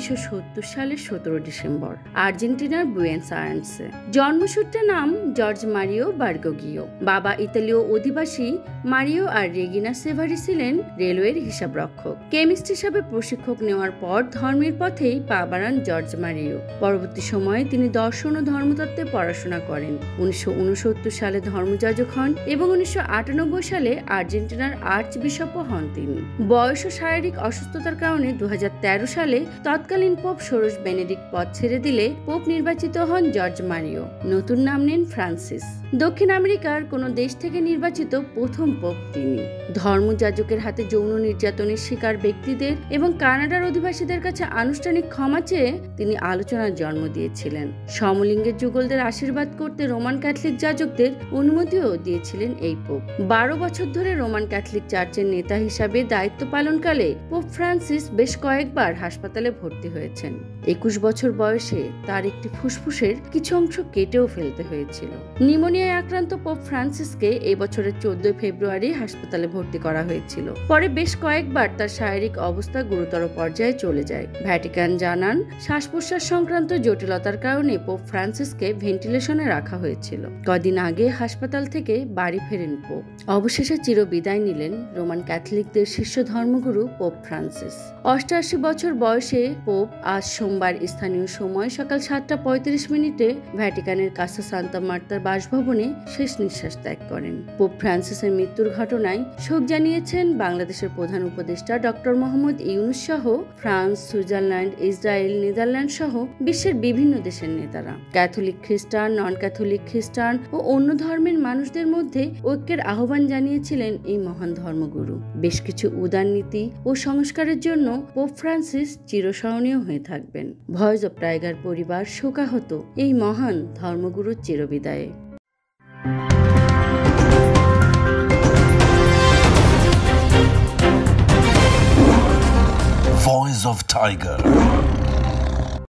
1970 সালের 17 ডিসেম্বর আর্জেন্টিনার বুয়েনোস আয়ারেসে। জন্মসূত্রে নাম জর্জ মারিও বার্গোগিও। বাবা ইতালীয় অধিবাসী মারিও আর রেগিনা সেভারি ছিলেন রেলওয়ের হিসাবরক্ষক। কেমিস্ট হিসাবে প্রশিক্ষক নেওয়ার পর ধর্মের পথেই পা বাড়ান জর্জ মারিও। পরবর্তী সময়ে তিনি দর্শন ও ধর্মতত্ত্বে পড়াশোনা করেন। 1969 সালে ধর্মযাজক হন এবং 1998 সালে আর্জেন্টিনার আর্চ বিশপও হন তিনি। বয়স ও শারীরিক অসুস্থতার কারণে 2013 সালে তৎকালীন পোপ ষোড়শ বেনেডিক্ট পদ ছেড়ে দিলে পোপ নির্বাচিত হন জর্জ মারিও। নতুন নাম নেন ফ্রান্সিস। দক্ষিণ আমেরিকার কোন দেশ থেকে নির্বাচিত প্রথম পোপ তিনি। ধর্মযাজকের হাতে যৌন নির্যাতনের শিকার ব্যক্তিদের এবং কানাডার অধিবাসীদের কাছে আনুষ্ঠানিক ক্ষমা চেয়ে তিনি আলোচনার জন্ম দিয়েছিলেন। সমলিঙ্গের যুগলদের আশীর্বাদ করতে রোমান ক্যাথলিক যাজকদের অনুমতিও দিয়েছিলেন এই পোপ। 12 বছর ধরে রোমান ক্যাথলিক চার্চের নেতা হিসাবে দায়িত্ব পালনকালে পোপ ফ্রান্সিস বেশ কয়েকবার হাসপাতালে ভর্তি হয়েছেন। 21 বছর বয়সে তার একটি ফুসফুসের কিছু অংশ কেটেও ফেলতে হয়েছিল। নিউমোনিয়ায় আক্রান্ত পোপ ফ্রান্সিসকে এই বছরের 14 ফেব্রুয়ারি হাসপাতালে ভর্তি করা হয়েছিল। পরে বেশ কয়েকবার তার শারীরিক অবস্থা গুরুতর পর্যায়ে চলে যায়। ভ্যাটিকান জানান, শ্বাস প্রশ্বাস সংক্রান্ত জটিলতার কারণে পোপ ফ্রান্সিসকে ভেন্টিলেশনে রাখা হয়েছিল। কদিন আগে হাসপাতাল থেকে বাড়ি ফেরেন পোপ। অবশেষে চিরবিদায় নিলেন রোমান ক্যাথলিকদের শীর্ষ ধর্মগুরু পোপ ফ্রান্সিস। 88 বছর বয়সে পোপ আজ সোমবার স্থানীয় সময় সকাল 7:35 ভ্যাটিকানের কাসা সান্তা মার্তার বাসভবনে শেষ নিঃশ্বাস ত্যাগ করেন। পোপ ফ্রান্সিসের মৃত্যুর ঘটনায় শোক জানিয়েছেন বাংলাদেশের প্রধান উপদেষ্টা ডক্টর মোহাম্মদ ইউনূস সহ ফ্রান্স, সুইজারল্যান্ড, ইসরায়েল, নেদারল্যান্ড সহ বিশ্বের বিভিন্ন দেশের নেতারা। ক্যাথলিক খ্রিস্টান, নন ক্যাথলিক খ্রিস্টান ও অন্য ধর্মের মানুষদের মধ্যে ঐক্যের আহ্বান জানিয়েছিলেন এই মহান ধর্মগুরু। বেশ কিছু উদার নীতি ও সংস্কারের জন্য পোপ ফ্রান্সিস চিরস্মরণীয় হয়ে থাকবেন। ভয়েস অব টাইগার পরিবার শোকাহত এই মহান ধর্মগুরুর চিরবিদায়ে। Voice of Tiger.